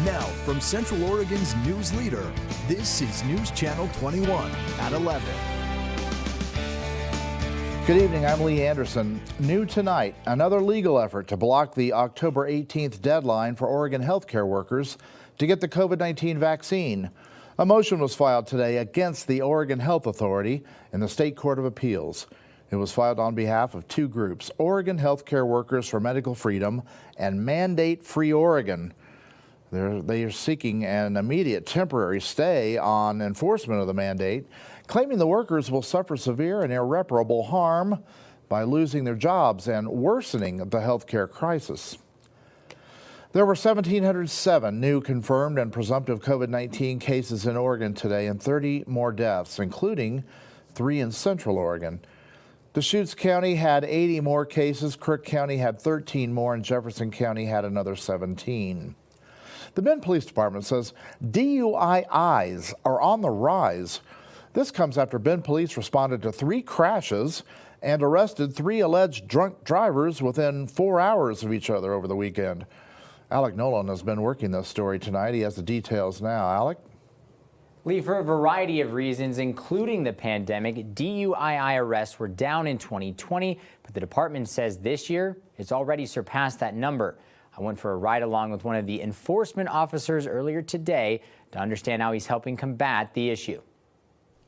Now, from Central Oregon's news leader, this is News Channel 21 at 11. Good evening, I'm Lee Anderson. New tonight, another legal effort to block the October 18th deadline for Oregon healthcare workers to get the COVID-19 vaccine. A motion was filed today against the Oregon Health Authority in the State Court of Appeals. It was filed on behalf of two groups, Oregon Healthcare Workers for Medical Freedom and Mandate Free Oregon. They are seeking an immediate temporary stay on enforcement of the mandate, claiming the workers will suffer severe and irreparable harm by losing their jobs and worsening the healthcare crisis. There were 1,707 new confirmed and presumptive COVID-19 cases in Oregon today and 30 more deaths, including 3 in Central Oregon. Deschutes County had 80 more cases, Crook County had 13 more, and Jefferson County had another 17. The Bend Police Department says DUIs are on the rise. This comes after Bend Police responded to 3 crashes and arrested 3 alleged drunk drivers within 4 hours of each other over the weekend. Alec Nolan has been working this story tonight. He has the details now. Alec? Lee, for a variety of reasons, including the pandemic, DUI arrests were down in 2020, but the department says this year it's already surpassed that number. I went for a ride along with one of the enforcement officers earlier today to understand how he's helping combat the issue.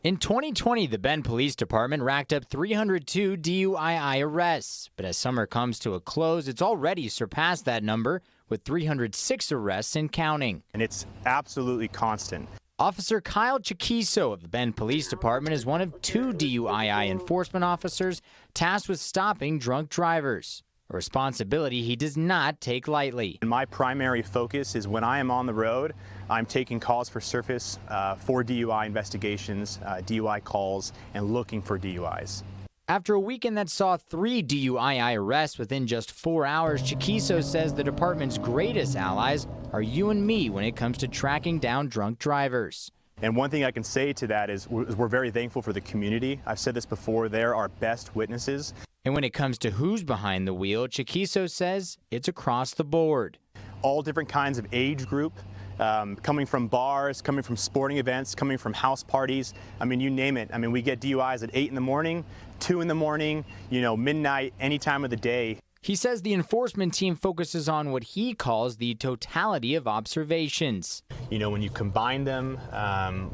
In 2020, the Bend Police Department racked up 302 DUI arrests, but as summer comes to a close, it's already surpassed that number with 306 arrests and counting. And it's absolutely constant. Officer Kyle Chiquiso of the Bend Police Department is one of 2 DUI enforcement officers tasked with stopping drunk drivers, a responsibility he does not take lightly. My primary focus is when I am on the road, I'm taking calls for surface for DUI investigations, DUI calls, and looking for DUIs. After a weekend that saw 3 DUI arrests within just 4 hours, Chiquiso says the department's greatest allies are you and me when it comes to tracking down drunk drivers. And one thing I can say to that is we're very thankful for the community. I've said this before, they're our best witnesses. And when it comes to who's behind the wheel, Chiquiso says it's across the board. All different kinds of age group, coming from bars, coming from sporting events, coming from house parties. I mean, you name it. I mean, we get DUIs at 8 in the morning, 2 in the morning, midnight, any time of the day. He says the enforcement team focuses on what he calls the totality of observations. When you combine them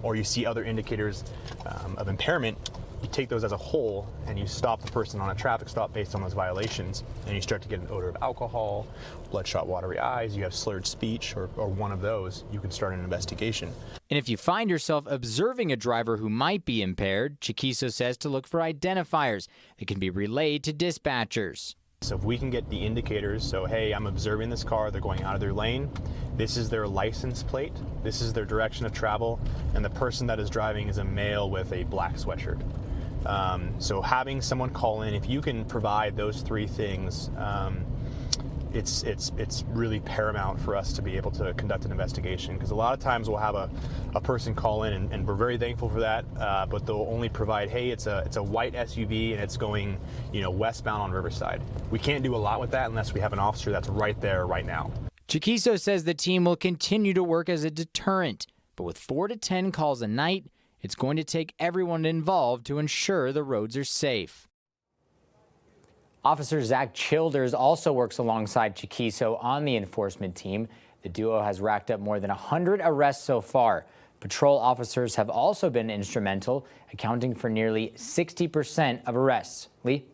or you see other indicators of impairment, you take those as a whole and you stop the person on a traffic stop based on those violations, and you start to get an odor of alcohol, bloodshot watery eyes, you have slurred speech or one of those, you can start an investigation. And if you find yourself observing a driver who might be impaired, Chiquiso says to look for identifiers that can be relayed to dispatchers. So if we can get the indicators, so hey, I'm observing this car, they're going out of their lane, this is their license plate, this is their direction of travel, and the person that is driving is a male with a black sweatshirt. So having someone call in, if you can provide those 3 things, it's really paramount for us to be able to conduct an investigation, because a lot of times we'll have a person call in, and we're very thankful for that, but they'll only provide, hey, it's a white SUV and it's going westbound on Riverside. We can't do a lot with that unless we have an officer that's right there right now. Chiquiso says the team will continue to work as a deterrent, but with 4 to 10 calls a night, it's going to take everyone involved to ensure the roads are safe. Officer Zach Childers also works alongside Chiquiso on the enforcement team. The duo has racked up more than 100 arrests so far. Patrol officers have also been instrumental, accounting for nearly 60% of arrests. Lee?